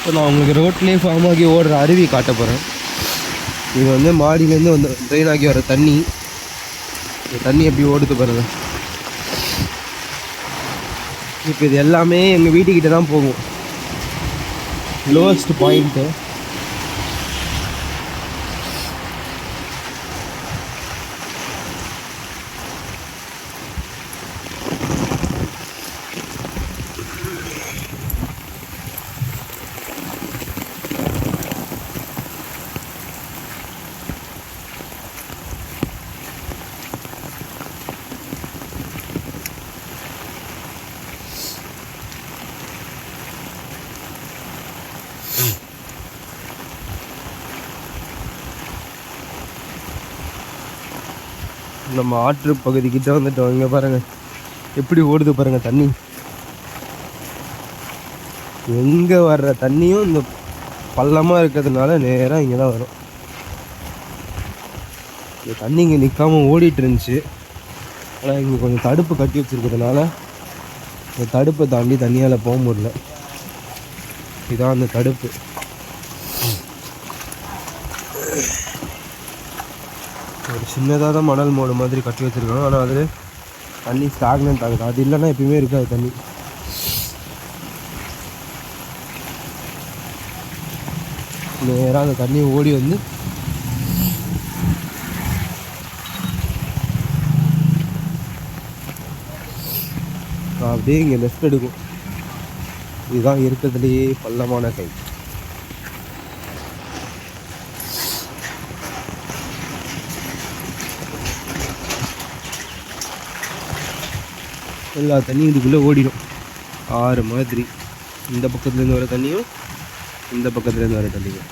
இப்போ நான் உங்களுக்கு ரோட்லேயே ஃபார்ம் ஆகி ஓடுற அருவி காட்ட போகிறேன். இது வந்து மாடியிலேருந்து வந்து ட்ரெயின் ஆகி வர தண்ணி. இந்த தண்ணி எப்படி ஓடுது பாருங்க. இப்போ இது எல்லாமே எங்கள் வீட்டுக்கிட்ட தான் போகும். Lowest point. நம்ம ஆற்று பகுதிக்கிட்ட வந்துட்டோம். இங்கே பாருங்கள் எப்படி ஓடுது பாருங்கள் தண்ணி. எங்கே வர்ற தண்ணியும் இந்த பள்ளமாக இருக்கிறதுனால நேராக இங்கே தான் வரும். இந்த தண்ணி இங்கே நிற்காமல் ஓடிட்டு இருந்துச்சு. ஆனால் இங்கே கொஞ்சம் தடுப்பு கட்டி வச்சுருக்கிறதுனால இந்த தடுப்பை தாண்டி தண்ணியால் போக முடியல. இதுதான் அந்த தடுப்பு. ஒரு சின்னதாக தான் மணல் மோடு மாதிரி கட்டி வச்சுருக்காங்க. ஆனால் அதில் தண்ணி ஸ்டாக்னன்ட் ஆகுது. அது இல்லைன்னா எப்பயுமே இருக்காது தண்ணி. நேராக அந்த தண்ணி ஓடி வந்து அப்படியே இங்கே லெஃப்ட் எடுக்கும். இதுதான் இருக்கிறதுலையே பள்ளமான கை. எல்லா தண்ணியும் இதுக்குள்ளே ஓடிடும். ஆறு மாதிரி இந்த பக்கத்துலேருந்து வர தண்ணியும் இந்த பக்கத்துலேருந்து வர தண்ணியும்.